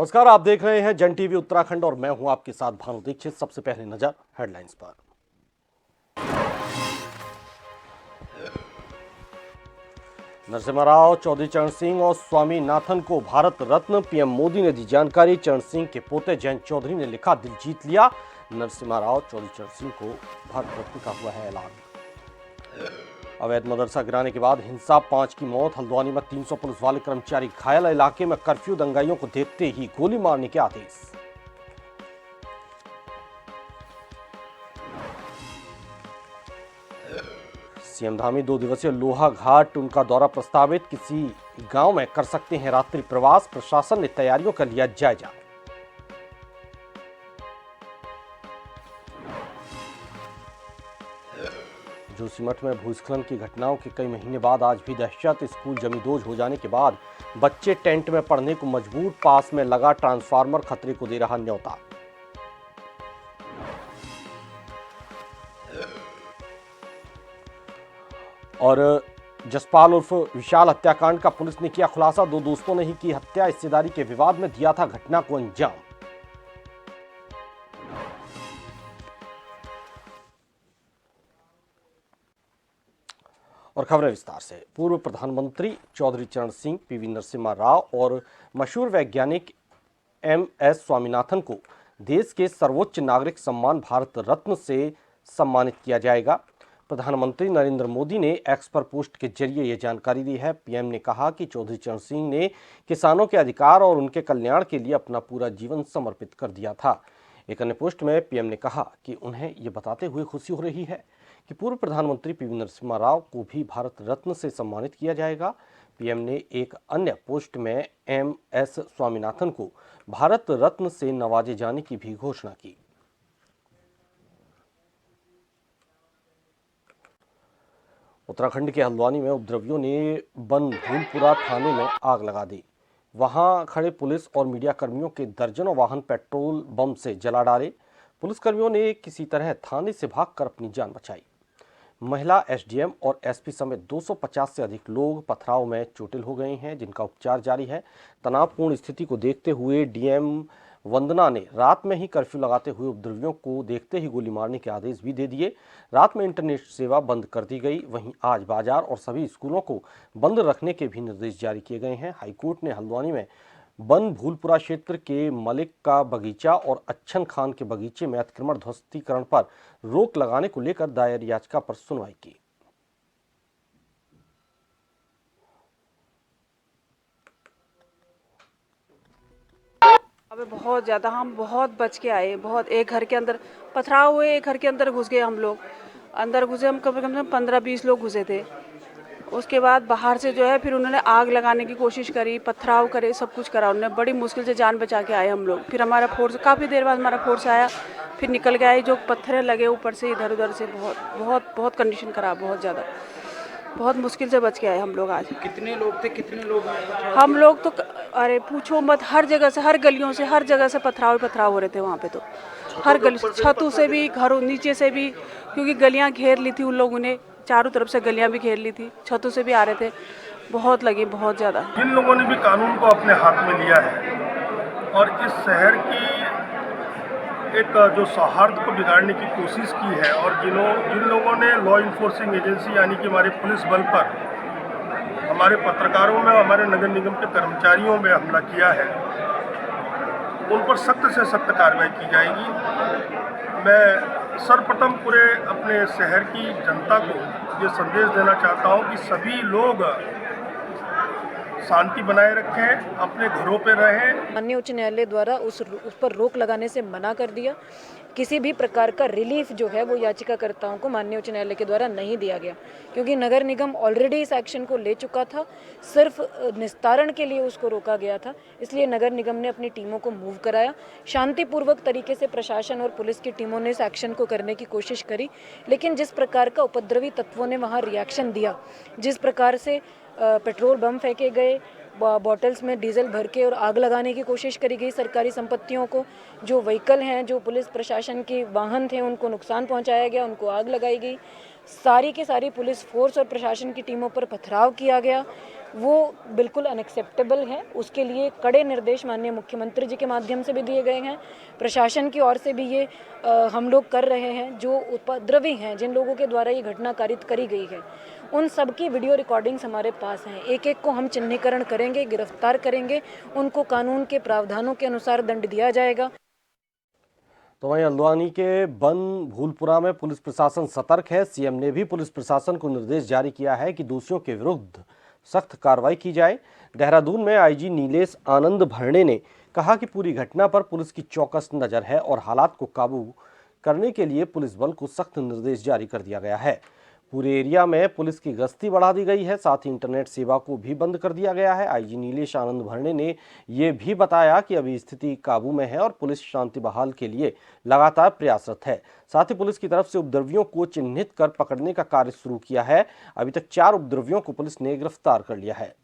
नमस्कार, आप देख रहे हैं जन टीवी उत्तराखंड और मैं हूं आपके साथ भानु दीक्षित। सबसे पहले नजर हेडलाइंस पर। नरसिम्हा राव, चौधरी चरण सिंह और स्वामीनाथन को भारत रत्न, पीएम मोदी ने दी जानकारी। चरण सिंह के पोते जयंत चौधरी ने लिखा, दिल जीत लिया। नरसिम्हा राव, चौधरी चरण सिंह को भारत रत्न का हुआ है ऐलान। अवैध मदरसा गिराने के बाद हिंसा, 5 की मौत। हल्द्वानी में 300 पुलिस वाले कर्मचारी घायल। इलाके में कर्फ्यू, दंगाइयों को देखते ही गोली मारने के आदेश। सीएम धामी 2 दिवसीय लोहा घाट, उनका दौरा प्रस्तावित। किसी गांव में कर सकते हैं रात्रि प्रवास। प्रशासन ने तैयारियों का लिया जायजा। जोशीमठ में भूस्खलन की घटनाओं के कई महीने बाद आज भी दहशत। स्कूल जमींदोज हो जाने के बाद बच्चे टेंट में पढ़ने को मजबूर। पास में लगा ट्रांसफार्मर खतरे को दे रहा न्योता। और जसपाल उर्फ विशाल हत्याकांड का पुलिस ने किया खुलासा। 2 दोस्तों ने ही की हत्या। हिस्सेदारी के विवाद में दिया था घटना को अंजाम। और खबरें विस्तार से। पूर्व प्रधानमंत्री चौधरी चरण सिंह, पीवी नरसिम्हा राव और मशहूर वैज्ञानिक MS स्वामीनाथन को देश के सर्वोच्च नागरिक सम्मान भारत रत्न से सम्मानित किया जाएगा। प्रधानमंत्री नरेंद्र मोदी ने एक्स पर पोस्ट के जरिए यह जानकारी दी है। पीएम ने कहा कि चौधरी चरण सिंह ने किसानों के अधिकार और उनके कल्याण के लिए अपना पूरा जीवन समर्पित कर दिया था। एक अन्य पोस्ट में पीएम ने कहा कि उन्हें यह बताते हुए खुशी हो रही है कि पूर्व प्रधानमंत्री पीवी नरसिम्हा राव को भी भारत रत्न से सम्मानित किया जाएगा। पीएम ने एक अन्य पोस्ट में MS स्वामीनाथन को भारत रत्न से नवाजे जाने की भी घोषणा की। उत्तराखंड के हल्द्वानी में उपद्रवियों ने बनभूलपुरा थाने में आग लगा दी। वहां खड़े पुलिस और मीडिया कर्मियों के दर्जनों वाहन पेट्रोल बम से जला डाले। पुलिसकर्मियों ने किसी तरह थाने से भागकर अपनी जान बचाई। महिला SDM और SP समेत 250 से अधिक लोग पथराव में चोटिल हो गए हैं, जिनका उपचार जारी है। तनावपूर्ण स्थिति को देखते हुए DM वंदना ने रात में ही कर्फ्यू लगाते हुए उपद्रवियों को देखते ही गोली मारने के आदेश भी दे दिए। रात में इंटरनेट सेवा बंद कर दी गई। वहीं आज बाजार और सभी स्कूलों को बंद रखने के भी निर्देश जारी किए गए हैं। हाईकोर्ट ने हल्द्वानी में बनभूलपुरा क्षेत्र के मलिक का बगीचा और अच्छन खान के बगीचे में अतिक्रमण ध्वस्तीकरण पर रोक लगाने को लेकर दायर याचिका पर सुनवाई की। अबे बहुत ज़्यादा हम बहुत बच के आए। बहुत एक घर के अंदर पथराव हुए, एक घर के अंदर घुस गए। हम लोग अंदर घुसे, हम कम से कम 15-20 लोग घुसे थे। उसके बाद बाहर से जो है फिर उन्होंने आग लगाने की कोशिश करी, पथराव करे, सब कुछ करा उन्होंने। बड़ी मुश्किल से जान बचा के आए हम लोग। फिर हमारा फोर्स काफ़ी देर बाद हमारा फोर्स आया, फिर निकल के आए। जो पत्थर लगे ऊपर से इधर उधर से, बहुत बहुत बहुत कंडीशन खराब, बहुत ज़्यादा, बहुत मुश्किल से बच के आए हम लोग आज। कितने लोग थे, कितने लोग? हम लोग तो अरे पूछो मत, हर जगह से, हर गलियों से, हर जगह से पथराव हो रहे थे वहाँ पे। तो हर गली, छतों से भी, घरों नीचे से भी, क्योंकि गलियाँ घेर ली थी उन लोगों ने। चारों तरफ से गलियाँ भी घेर ली थी, छतों से भी आ रहे थे। बहुत लगे, बहुत ज़्यादा। जिन लोगों ने भी कानून को अपने हाथ में लिया है और इस शहर की एक जो सौहार्द को बिगाड़ने की कोशिश की है, और जिन लोगों ने लॉ इन्फोर्सिंग एजेंसी यानी कि हमारे पुलिस बल पर, हमारे पत्रकारों में, हमारे नगर निगम के कर्मचारियों में हमला किया है, उन पर सख्त से सख्त कार्रवाई की जाएगी। मैं सर्वप्रथम पूरे अपने शहर की जनता को ये संदेश देना चाहता हूँ कि सभी लोग शांति बनाए रखें, अपने घरों पे रहें। माननीय उच्च न्यायालय द्वारा उस पर रोक लगाने से मना कर दिया। किसी भी प्रकार का रिलीफ जो है वो याचिकाकर्ताओं को माननीय उच्च न्यायालय के द्वारा नहीं दिया गया, क्योंकि नगर निगम ऑलरेडी इस एक्शन को ले चुका था। सिर्फ निस्तारण के लिए उसको रोका गया था, इसलिए नगर निगम ने अपनी टीमों को मूव कराया। शांतिपूर्वक तरीके से प्रशासन और पुलिस की टीमों ने इस एक्शन को करने की कोशिश करी, लेकिन जिस प्रकार का उपद्रवी तत्वों ने वहाँ रिएक्शन दिया, जिस प्रकार से पेट्रोल बम फेंके गए, बॉटल्स में डीजल भर के और आग लगाने की कोशिश करी गई सरकारी संपत्तियों को, जो व्हीकल हैं, जो पुलिस प्रशासन के वाहन थे, उनको नुकसान पहुंचाया गया, उनको आग लगाई गई। सारी की सारी पुलिस फोर्स और प्रशासन की टीमों पर पथराव किया गया। वो बिल्कुल अनएक्सेप्टेबल है। उसके लिए कड़े निर्देश माननीय मुख्यमंत्री जी के माध्यम से भी दिए गए हैं, प्रशासन की ओर से भी ये हम लोग कर रहे हैं। जो उपद्रवी हैं, जिन लोगों के द्वारा ये घटना कारित करी गई है, उन सब की वीडियो रिकॉर्डिंग्स हमारे पास हैं। एक एक को हम चिन्हीकरण करेंगे, गिरफ्तार करेंगे, उनको कानून के प्रावधानों के अनुसार दंड दिया जाएगा। तो वहीं हल्द्वानी के बन भूलपुरा में पुलिस प्रशासन सतर्क है। सीएम ने भी पुलिस प्रशासन को निर्देश जारी किया है कि दोषियों के विरुद्ध सख्त कार्रवाई की जाए। देहरादून में आईजी नीलेश आनंद भरणे ने कहा कि पूरी घटना पर पुलिस की चौकस नजर है और हालात को काबू करने के लिए पुलिस बल को सख्त निर्देश जारी कर दिया गया है। पूरे एरिया में पुलिस की गश्ती बढ़ा दी गई है, साथ ही इंटरनेट सेवा को भी बंद कर दिया गया है। आईजी नीलेश आनंद भरणे ने यह भी बताया कि अभी स्थिति काबू में है और पुलिस शांति बहाल के लिए लगातार प्रयासरत है। साथ ही पुलिस की तरफ से उपद्रवियों को चिन्हित कर पकड़ने का कार्य शुरू किया है। अभी तक 4 उपद्रवियों को पुलिस ने गिरफ्तार कर लिया है।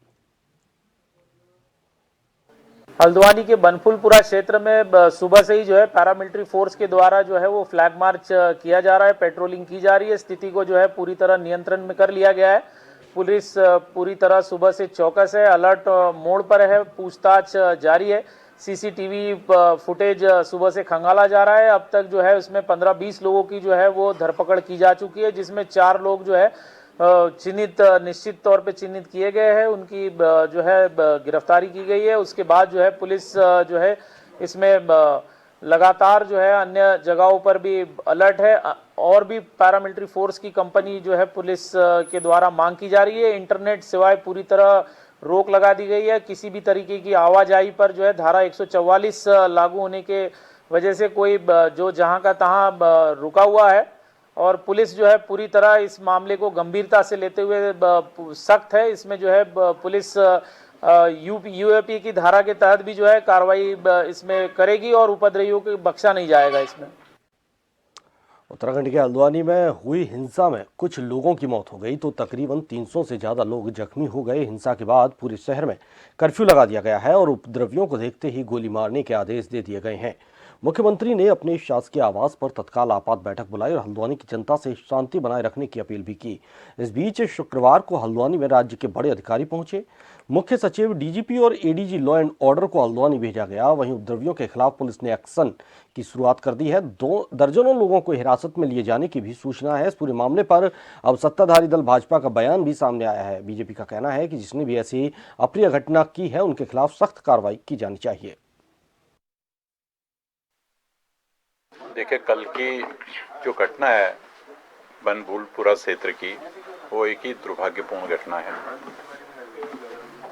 हल्द्वानी के बनफुलपुरा क्षेत्र में सुबह से ही जो है पैरामिलिट्री फोर्स के द्वारा जो है वो फ्लैग मार्च किया जा रहा है, पेट्रोलिंग की जा रही है। स्थिति को जो है पूरी तरह नियंत्रण में कर लिया गया है। पुलिस पूरी तरह सुबह से चौकस है, अलर्ट मोड पर है, पूछताछ जारी है। सीसीटीवी फुटेज सुबह से खंगाला जा रहा है। अब तक जो है उसमें 15-20 लोगों की जो है वो धरपकड़ की जा चुकी है, जिसमें 4 लोग जो है चिन्हित निश्चित तौर पे चिन्हित किए गए हैं। उनकी जो है गिरफ्तारी की गई है। उसके बाद जो है पुलिस जो है इसमें लगातार जो है अन्य जगहों पर भी अलर्ट है और भी पैरामिलिट्री फोर्स की कंपनी जो है पुलिस के द्वारा मांग की जा रही है। इंटरनेट सेवाएं पूरी तरह रोक लगा दी गई है। किसी भी तरीके की आवाजाही पर जो है धारा 144 लागू होने के वजह से कोई जो जहां का तहां रुका हुआ है और पुलिस जो है पूरी तरह इस मामले को गंभीरता से लेते हुए सख्त है। इसमें जो है पुलिस यूएपी की धारा के तहत भी जो है कार्रवाई इसमें करेगी और उपद्रवियों को बख्शा नहीं जाएगा। इसमें उत्तराखंड के हल्द्वानी में हुई हिंसा में कुछ लोगों की मौत हो गई तो तकरीबन 300 से ज़्यादा लोग जख्मी हो गए। हिंसा के बाद पूरे शहर में कर्फ्यू लगा दिया गया है और उपद्रवियों को देखते ही गोली मारने के आदेश दे दिए गए हैं। मुख्यमंत्री ने अपने शासकीय आवास पर तत्काल आपात बैठक बुलाई और हल्द्वानी की जनता से शांति बनाए रखने की अपील भी की। इस बीच शुक्रवार को हल्द्वानी में राज्य के बड़े अधिकारी पहुंचे। मुख्य सचिव, डीजीपी और एडीजी लॉ एंड ऑर्डर को हल्द्वानी भेजा गया। वहीं उपद्रवियों के खिलाफ पुलिस ने एक्शन की शुरुआत कर दी है। 2 दर्जनों लोगों को हिरासत में लिए जाने की भी सूचना है। इस पूरे मामले पर अब सत्ताधारी दल भाजपा का बयान भी सामने आया है। बीजेपी का कहना है कि जिसने भी ऐसी अप्रिय घटना की है उनके खिलाफ सख्त कार्रवाई की जानी चाहिए। देखिए, कल की जो घटना है बनभूलपुरा क्षेत्र की, वो एक ही दुर्भाग्यपूर्ण घटना है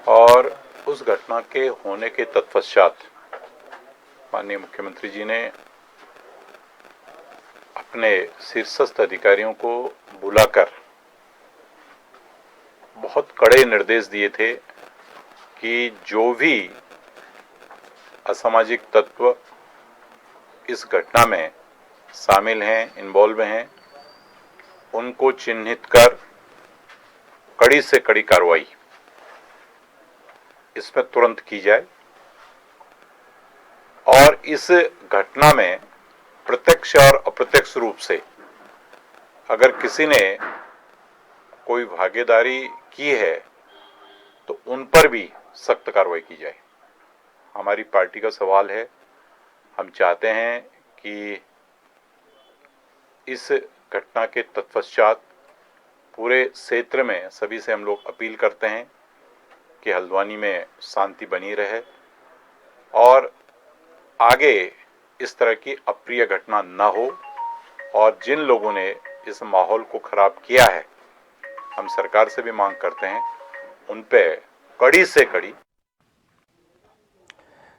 और उस घटना के होने के तत्पश्चात माननीय मुख्यमंत्री जी ने अपने शीर्षस्थ अधिकारियों को बुलाकर बहुत कड़े निर्देश दिए थे कि जो भी असामाजिक तत्व इस घटना में शामिल हैं, इन्वॉल्व हैं, उनको चिन्हित कर कड़ी से कड़ी कार्रवाई इसमें तुरंत की जाए और इस घटना में प्रत्यक्ष और अप्रत्यक्ष रूप से अगर किसी ने कोई भागीदारी की है तो उन पर भी सख्त कार्रवाई की जाए। हमारी पार्टी का सवाल है, हम चाहते हैं कि इस घटना के तत्पश्चात पूरे क्षेत्र में सभी से हम लोग अपील करते हैं कि हल्द्वानी में शांति बनी रहे और आगे इस तरह की अप्रिय घटना न हो। और जिन लोगों ने इस माहौल को खराब किया है, हम सरकार से भी मांग करते हैं उन पे कड़ी से कड़ी।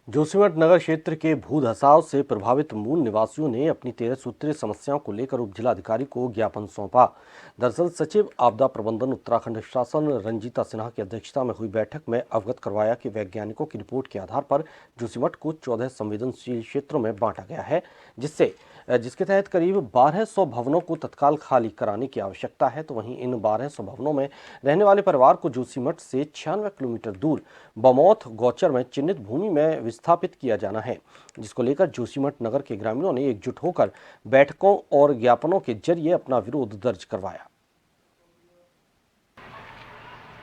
जोशीमठ नगर क्षेत्र के भू धसाव से प्रभावित मूल निवासियों ने अपनी 13 सूत्रीय समस्याओं को लेकर उप जिलाधिकारी को ज्ञापन सौंपा। दरअसल सचिव आपदा प्रबंधन उत्तराखंड शासन रंजीता सिन्हा की अध्यक्षता में हुई बैठक में अवगत करवाया कि वैज्ञानिकों की रिपोर्ट के आधार पर जोशीमठ को 14 संवेदनशील क्षेत्रों में बांटा गया है, जिसके तहत करीब 1200 भवनों को तत्काल खाली कराने की आवश्यकता है। तो वहीं इन 1200 भवनों में रहने वाले परिवार को जोशीमठ से 96 किलोमीटर दूर बमौत गौचर में चिन्हित भूमि में विस्थापित किया जाना है, जिसको लेकर जोशीमठ नगर के ग्रामीणों ने एकजुट होकर बैठकों और ज्ञापनों के जरिए अपना विरोध दर्ज करवाया।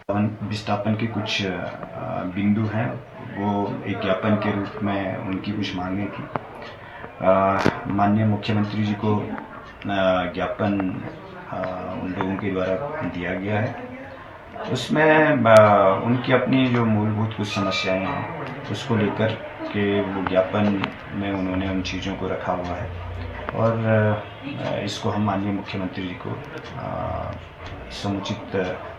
विस्थापन के कुछ बिंदु हैं, वो एक ज्ञापन के रूप में उनकी कुछ मांगें थी। माननीय मुख्यमंत्री जी को ज्ञापन उन लोगों के द्वारा दिया गया है। उसमें उनकी अपनी जो मूलभूत कुछ समस्याएं हैं उसको लेकर के वो ज्ञापन में उन्होंने उन चीज़ों को रखा हुआ है और इसको हम माननीय मुख्यमंत्री जी को समुचित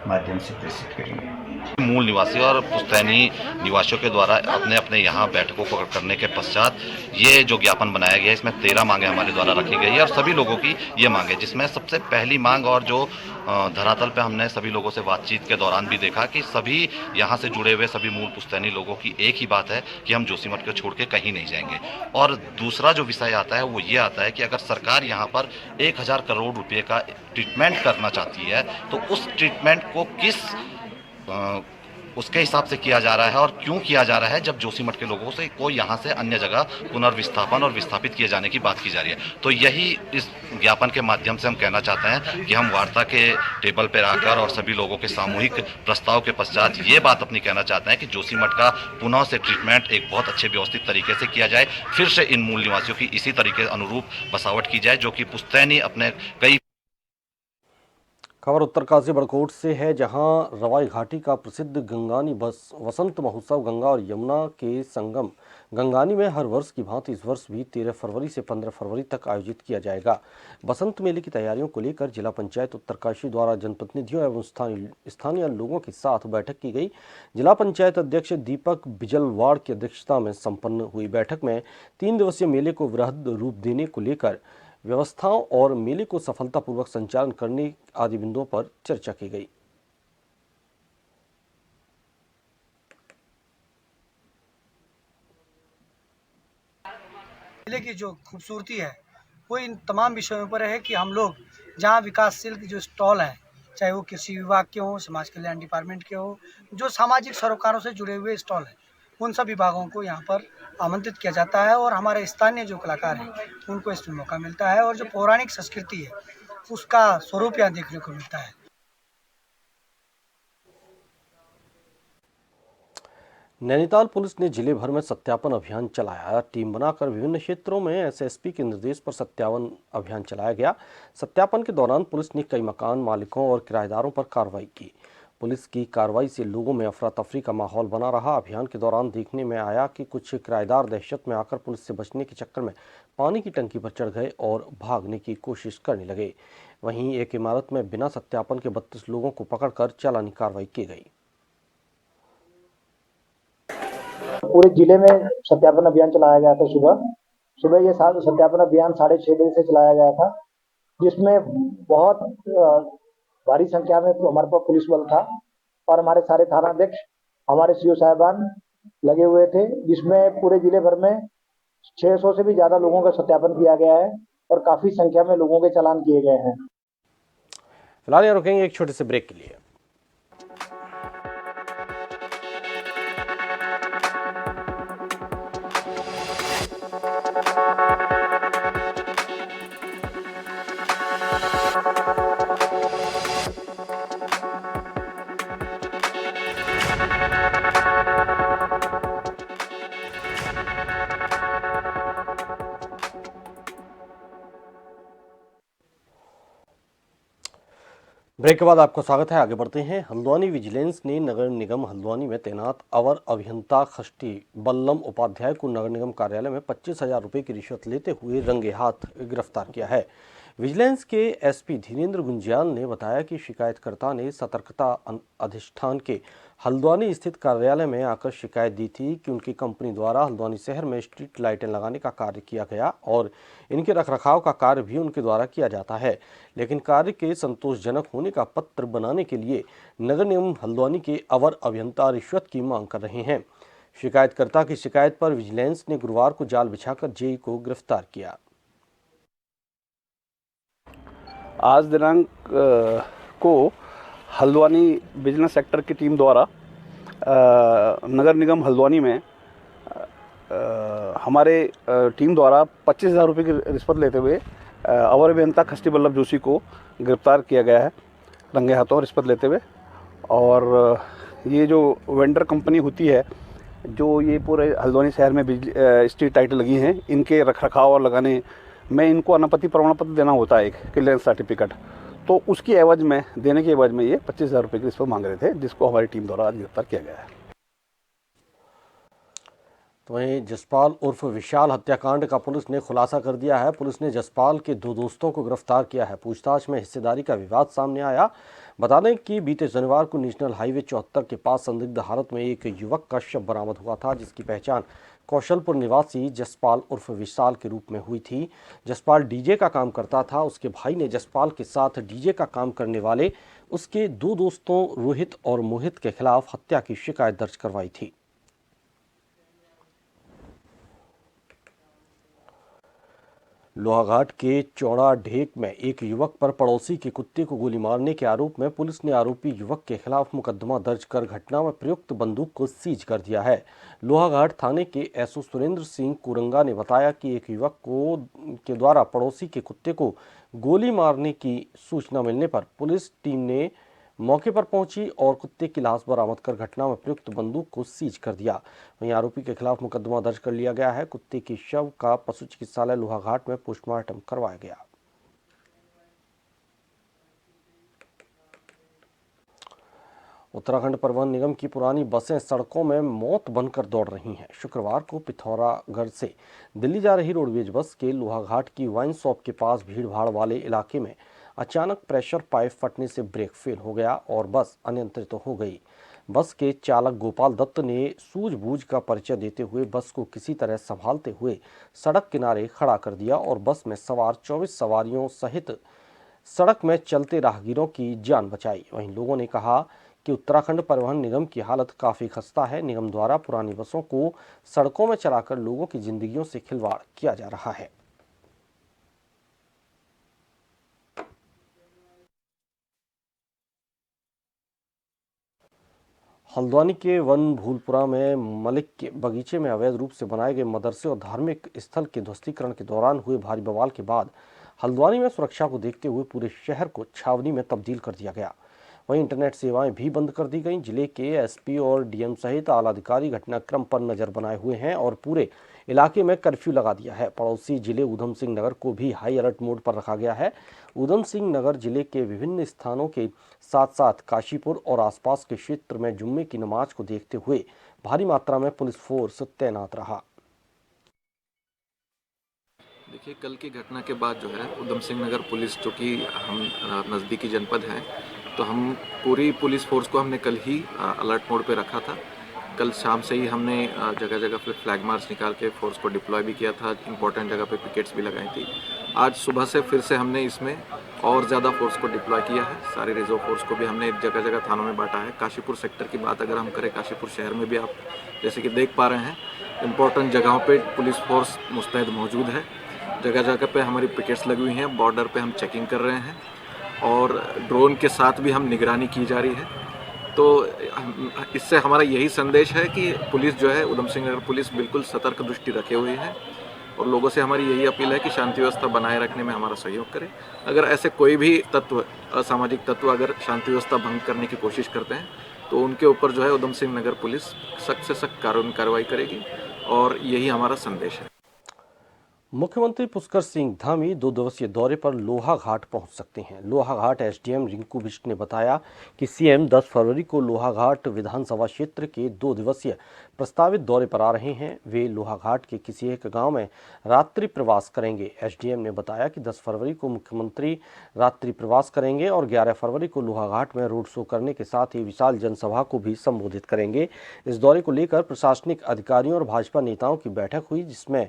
माध्यम से प्रेषित करेंगे। मूल निवासी और पुश्तैनी निवासियों के द्वारा अपने अपने यहाँ बैठकों को करने के पश्चात ये जो ज्ञापन बनाया गया है, इसमें 13 मांगे हमारे द्वारा रखी गई है और सभी लोगों की ये मांगे, जिसमें सबसे पहली मांग और जो धरातल पे हमने सभी लोगों से बातचीत के दौरान भी देखा कि सभी यहाँ से जुड़े हुए सभी मूल पुश्तैनी लोगों की एक ही बात है कि हम जोशीमठ को छोड़ के कहीं नहीं जाएंगे। और दूसरा जो विषय आता है वो ये आता है कि अगर सरकार यहाँ पर 1000 करोड़ रुपये का ट्रीटमेंट करना चाहती है तो उस ट्रीटमेंट को किस उसके हिसाब से किया जा रहा है और क्यों किया जा रहा है, जब जोशीमठ के लोगों से कोई यहाँ से अन्य जगह पुनर्विस्थापन और विस्थापित किए जाने की बात की जा रही है। तो यही इस ज्ञापन के माध्यम से हम कहना चाहते हैं कि हम वार्ता के टेबल पर आकर और सभी लोगों के सामूहिक प्रस्ताव के पश्चात ये बात अपनी कहना चाहते हैं कि जोशीमठ का पुनः से ट्रीटमेंट एक बहुत अच्छे व्यवस्थित तरीके से किया जाए, फिर से इन मूल निवासियों की इसी तरीके अनुरूप बसावट की जाए जो कि पुश्तैनी अपने कई। खबर उत्तरकाशी बड़कोट से है, जहां रवाई घाटी का प्रसिद्ध गंगानी वसंत महोत्सव गंगा और यमुना के संगम गंगानी में हर वर्ष की भांति इस वर्ष भी 13 फरवरी से 15 फरवरी तक आयोजित किया जाएगा। बसंत मेले की तैयारियों को लेकर जिला पंचायत उत्तरकाशी द्वारा जनप्रतिनिधियों एवं स्थानीय लोगों के साथ बैठक की गई। जिला पंचायत अध्यक्ष दीपक बिजलवाड़ की अध्यक्षता में संपन्न हुई बैठक में 3 दिवसीय मेले को वृहद रूप देने को लेकर व्यवस्थाओं और मेले को सफलतापूर्वक संचालन करने आदि बिंदुओं पर चर्चा की गई। मेले की जो खूबसूरती है वो इन तमाम विषयों पर है कि हम लोग जहाँ विकासशील जो स्टॉल हैं, चाहे वो कृषि विभाग के हों, समाज कल्याण डिपार्टमेंट के हों, जो सामाजिक सरोकारों से जुड़े हुए स्टॉल हैं, उन सब विभागों को यहाँ पर आमंत्रित किया जाता है और हमारे स्थानीय जो कलाकार हैं उनको इसमें मौका मिलता है और जो पौराणिक संस्कृति है उसका स्वरूप यहाँ देखने को मिलता है। नैनीताल पुलिस ने जिले भर में सत्यापन अभियान चलाया। टीम बनाकर विभिन्न क्षेत्रों में एसएसपी के निर्देश पर सत्यापन अभियान चलाया गया। सत्यापन के दौरान पुलिस ने कई मकान मालिकों और किराएदारों पर कार्रवाई की। पुलिस की कार्रवाई से लोगों में अफरा तफरी का माहौल बना रहा। अभियान के दौरान देखने में आया कि कुछ किराएदार दहशत में आकर पुलिस से बचने के चक्कर में पानी की टंकी पर चढ़ गए और भागने की कोशिश करने लगे। वहीं एक इमारत में बिना सत्यापन के 32 लोगों को पकड़कर चालानी कार्रवाई की गई। पूरे जिले में सत्यापन अभियान चलाया गया था। सुबह ये सत्यापन अभियान 6:30 बजे से चलाया गया था, जिसमें बहुत भारी संख्या में हमारे पास पुलिस बल था और हमारे सारे थानाध्यक्ष, हमारे सीओ साहिबान लगे हुए थे, जिसमें पूरे जिले भर में 600 से भी ज्यादा लोगों का सत्यापन किया गया है और काफी संख्या में लोगों के चालान किए गए हैं। फिलहाल यहाँ रुकेंगे एक छोटे से ब्रेक के लिए। ब्रेक के बाद आपको स्वागत है। आगे बढ़ते हैं। हल्द्वानी विजिलेंस ने नगर निगम हल्द्वानी में तैनात अवर अभियंता खष्टी बल्लम उपाध्याय को नगर निगम कार्यालय में 25,000 रुपये की रिश्वत लेते हुए रंगे हाथ गिरफ्तार किया है। विजिलेंस के एसपी धीरेन्द्र गुंजियाल ने बताया कि शिकायतकर्ता ने सतर्कता अधिष्ठान के हल्द्वानी स्थित कार्यालय में आकर शिकायत दी थी कि उनकी कंपनी द्वारा हल्द्वानी शहर में स्ट्रीट लाइटें लगाने का कार्य किया गया और इनके रखरखाव का कार्य भी उनके द्वारा किया जाता है, लेकिन कार्य के संतोषजनक होने का पत्र बनाने के लिए नगर निगम हल्द्वानी के अवर अभियंता रिश्वत की मांग कर रहे हैं। शिकायतकर्ता की शिकायत पर विजिलेंस ने गुरुवार को जाल बिछाकर जेई को गिरफ्तार किया। आज दिनांक को हल्द्वानी बिजनेस सेक्टर की टीम द्वारा नगर निगम हल्द्वानी में हमारे टीम द्वारा 25,000 रुपये की रिश्वत लेते हुए अवर अभियंता खष्टी बल्लभ जोशी को गिरफ्तार किया गया है रंगे हाथों रिश्वत लेते हुए। और ये जो वेंडर कंपनी होती है, जो ये पूरे हल्द्वानी शहर में बिजली स्ट्रीट लाइटें लगी हैं, इनके रखरखाव और लगाने में इनको अनापत्ति प्रमाण पत्र देना होता है, एक क्लियरेंस सर्टिफिकेट। तो उसकी एवज में, देने के एवज में ये 25,000 रुपये की रिश्वत मांग रहे थे, जिसको हमारी टीम द्वारा आज गिरफ्तार किया गया है। तो वहीं जसपाल उर्फ विशाल हत्याकांड का पुलिस ने खुलासा कर दिया है। पुलिस ने जसपाल के 2 दोस्तों को गिरफ्तार किया है। पूछताछ में हिस्सेदारी का विवाद सामने आया। बता दें कि बीते शनिवार को नेशनल हाईवे 74 के पास संदिग्ध हालत में एक युवक का शव बरामद हुआ था, जिसकी पहचान कौशलपुर निवासी जसपाल उर्फ विशाल के रूप में हुई थी। जसपाल डीजे का काम करता था। उसके भाई ने जसपाल के साथ डीजे का काम करने वाले उसके 2 दोस्तों रोहित और मोहित के खिलाफ हत्या की शिकायत दर्ज करवाई थी। लोहाघाट के चौड़ा ढेक में एक युवक पर पड़ोसी के कुत्ते को गोली मारने के आरोप में पुलिस ने आरोपी युवक के खिलाफ मुकदमा दर्ज कर घटना में प्रयुक्त बंदूक को सीज कर दिया है। लोहाघाट थाने के एसओ सुरेंद्र सिंह कुरंगा ने बताया कि एक युवक के द्वारा पड़ोसी के कुत्ते को गोली मारने की सूचना मिलने पर पुलिस टीम ने मौके पर पहुंची और कुत्ते की लाश बरामद कर घटना में प्रयुक्त बंदूक को सीज कर दिया। वहीं आरोपी के खिलाफ मुकदमा दर्ज कर लिया गया है। कुत्ते की शव का पशु चिकित्सालय लोहाघाट में पोस्टमार्टम करवाया गया। उत्तराखंड परिवहन निगम की पुरानी बसें सड़कों में मौत बनकर दौड़ रही हैं। शुक्रवार को पिथौरागढ़ से दिल्ली जा रही रोडवेज बस के लोहाघाट की वाइन शॉप के पास भीड़भाड़ वाले इलाके में अचानक प्रेशर पाइप फटने से ब्रेक फेल हो गया और बस अनियंत्रित हो गई। बस के चालक गोपाल दत्त ने सूझबूझ का परिचय देते हुए बस को किसी तरह संभालते हुए सड़क किनारे खड़ा कर दिया और बस में सवार 24 सवारियों सहित सड़क में चलते राहगीरों की जान बचाई। वहीं लोगों ने कहा कि उत्तराखंड परिवहन निगम की हालत काफ़ी खस्ता है। निगम द्वारा पुरानी बसों को सड़कों में चलाकर लोगों की जिंदगियों से खिलवाड़ किया जा रहा है। हल्द्वानी के वन भूलपुरा में मलिक के बगीचे में अवैध रूप से बनाए गए मदरसे और धार्मिक स्थल के ध्वस्तीकरण के दौरान हुए भारी बवाल के बाद हल्द्वानी में सुरक्षा को देखते हुए पूरे शहर को छावनी में तब्दील कर दिया गया। वहीं इंटरनेट सेवाएं भी बंद कर दी गईं। जिले के एसपी और डीएम सहित आला अधिकारी घटनाक्रम पर नजर बनाए हुए हैं और पूरे इलाके में कर्फ्यू लगा दिया है। पड़ोसी जिले ऊधम सिंह नगर को भी हाई अलर्ट मोड पर रखा गया है। ऊधम सिंह नगर जिले के विभिन्न स्थानों के साथ साथ काशीपुर और आसपास के क्षेत्र में जुम्मे की नमाज को देखते हुए भारी मात्रा में पुलिस फोर्स तैनात रहा। देखिए, कल की घटना के बाद जो है ऊधम सिंह नगर पुलिस, जो कि हम नज़दीकी जनपद हैं, तो हम पूरी पुलिस फोर्स को हमने कल ही अलर्ट मोड पे रखा था। कल शाम से ही हमने जगह जगह पे फ्लैग मार्च निकाल के फोर्स को डिप्लॉय भी किया था। इंपॉर्टेंट जगह पे पिकेट्स भी लगाई थी। आज सुबह से फिर से हमने इसमें और ज़्यादा फोर्स को डिप्लॉय किया है। सारी रिजर्व फोर्स को भी हमने जगह जगह थानों में बांटा है। काशीपुर सेक्टर की बात अगर हम करें, काशीपुर शहर में भी आप जैसे कि देख पा रहे हैं, इंपॉर्टेंट जगहों पर पुलिस फोर्स मुस्तैद मौजूद है। जगह जगह पे हमारी पिकेट्स लगी हुई हैं। बॉर्डर पे हम चेकिंग कर रहे हैं और ड्रोन के साथ भी हम निगरानी की जा रही है। तो इससे हमारा यही संदेश है कि पुलिस जो है, ऊधम सिंह नगर पुलिस बिल्कुल सतर्क दृष्टि रखे हुए है और लोगों से हमारी यही अपील है कि शांति व्यवस्था बनाए रखने में हमारा सहयोग करें। अगर ऐसे कोई भी तत्व, असामाजिक तत्व अगर शांति व्यवस्था भंग करने की कोशिश करते हैं तो उनके ऊपर जो है ऊधम सिंह नगर पुलिस सख्त से सख्त कार्रवाई करेगी और यही हमारा संदेश है। मुख्यमंत्री पुष्कर सिंह धामी 2 दिवसीय दौरे पर लोहाघाट पहुंच सकते हैं। लोहाघाट एसडीएम रिंकू बिष्ट ने बताया कि सीएम 10 फरवरी को लोहाघाट विधानसभा क्षेत्र के 2 दिवसीय प्रस्तावित दौरे पर आ रहे हैं। वे लोहाघाट के किसी एक गांव में रात्रि प्रवास करेंगे। एसडीएम ने बताया कि 10 फरवरी को मुख्यमंत्री रात्रि प्रवास करेंगे और 11 फरवरी को लोहाघाट में रोड शो करने के साथ ही विशाल जनसभा को भी संबोधित करेंगे। इस दौरे को लेकर प्रशासनिक अधिकारियों और भाजपा नेताओं की बैठक हुई, जिसमें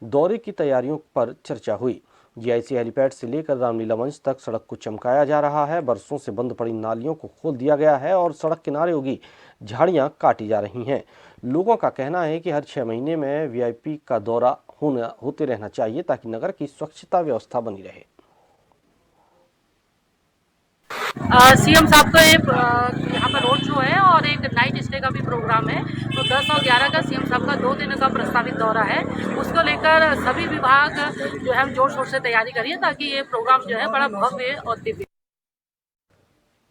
दौरे की तैयारियों पर चर्चा हुई। जीआईसी हेलीपैड से लेकर रामलीला मंच तक सड़क को चमकाया जा रहा है। बरसों से बंद पड़ी नालियों को खोल दिया गया है और सड़क किनारे उगी झाड़ियां काटी जा रही हैं। लोगों का कहना है कि हर 6 महीने में वीआईपी का दौरा होते रहना चाहिए ताकि नगर की स्वच्छता व्यवस्था बनी रहे। सीएम साहब का यहाँ पर रोड शो है और एक नाइट स्टे का भी प्रोग्राम है। तो 10 और 11 का सीएम साहब का 2 दिन का प्रस्तावित दौरा है। उसको लेकर सभी विभाग जो है जोर शोर से तैयारी करिए ताकि ये प्रोग्राम जो है बड़ा भव्य और दिव्य।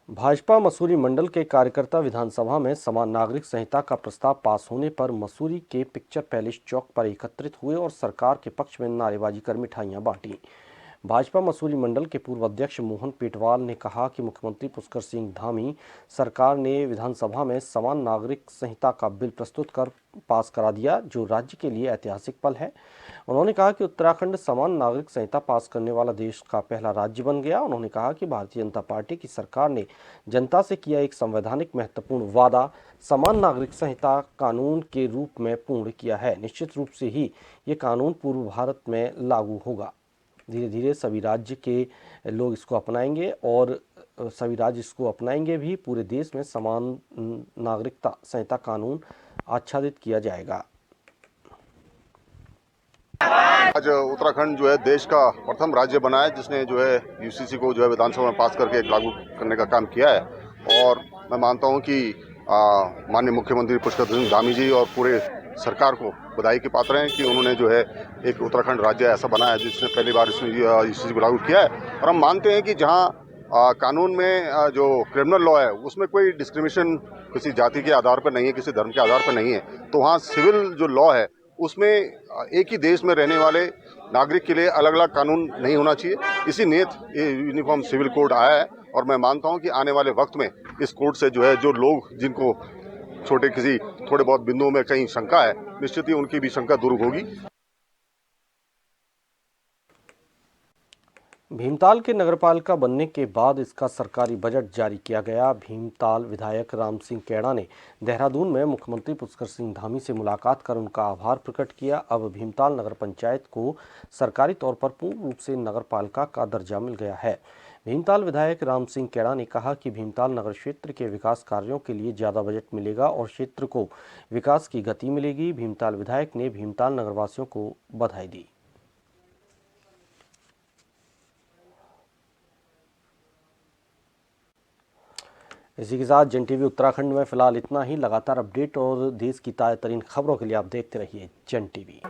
भाजपा मसूरी मंडल के कार्यकर्ता विधानसभा में समान नागरिक संहिता का प्रस्ताव पास होने पर मसूरी के पिक्चर पैलेस चौक पर एकत्रित हुए और सरकार के पक्ष में नारेबाजी कर मिठाइयां बांटी। भाजपा मसूरी मंडल के पूर्व अध्यक्ष मोहन पेटवाल ने कहा कि मुख्यमंत्री पुष्कर सिंह धामी सरकार ने विधानसभा में समान नागरिक संहिता का बिल प्रस्तुत कर पास करा दिया, जो राज्य के लिए ऐतिहासिक पल है। उन्होंने कहा कि उत्तराखंड समान नागरिक संहिता पास करने वाला देश का पहला राज्य बन गया। उन्होंने कहा कि भारतीय जनता पार्टी की सरकार ने जनता से किया एक संवैधानिक महत्वपूर्ण वादा समान नागरिक संहिता कानून के रूप में पूर्ण किया है। निश्चित रूप से ही ये कानून पूर्व भारत में लागू होगा। धीरे धीरे सभी राज्य के लोग इसको अपनाएंगे और सभी राज्य इसको अपनाएंगे भी। पूरे देश में समान नागरिकता संहिता कानून आच्छादित किया जाएगा। आज उत्तराखंड जो है देश का प्रथम राज्य बना है जिसने जो है यूसीसी को जो है विधानसभा में पास करके लागू करने का काम किया है। और मैं मानता हूं कि माननीय मुख्यमंत्री पुष्कर सिंह धामी जी और पूरे सरकार को बधाई के पात्र हैं कि उन्होंने जो है एक उत्तराखंड राज्य ऐसा बनाया जिसने पहली बार इसमें यूसीसी को लागू किया है। और हम मानते हैं कि जहां कानून में जो क्रिमिनल लॉ है उसमें कोई डिस्क्रिमिनेशन किसी जाति के आधार पर नहीं है, किसी धर्म के आधार पर नहीं है, तो वहाँ सिविल जो लॉ है उसमें एक ही देश में रहने वाले नागरिक के लिए अलग अलग कानून नहीं होना चाहिए। इसी नियत ये यूनिफॉर्म सिविल कोड आया है और मैं मानता हूं कि आने वाले वक्त में इस कोड से जो है जो लोग जिनको थोड़े बहुत बिंदुओं में कहीं शंका है, निश्चित ही उनकी भी शंका दूर होगी। भीमताल के नगरपालिका बनने के बाद इसका सरकारी बजट जारी किया गया। भीमताल विधायक राम सिंह कैड़ा ने देहरादून में मुख्यमंत्री पुष्कर सिंह धामी से मुलाकात कर उनका आभार प्रकट किया। अब भीमताल नगर पंचायत को सरकारी तौर पर पूर्ण रूप से नगरपालिका का दर्जा मिल गया है। भीमताल विधायक राम सिंह कैड़ा ने कहा कि भीमताल नगर क्षेत्र के विकास कार्यों के लिए ज़्यादा बजट मिलेगा और क्षेत्र को विकास की गति मिलेगी। भीमताल विधायक ने भीमताल नगरवासियों को बधाई दी। इसी के साथ जन टीवी उत्तराखंड में फिलहाल इतना ही। लगातार अपडेट और देश की ताज़ा तरीन खबरों के लिए आप देखते रहिए जन टीवी।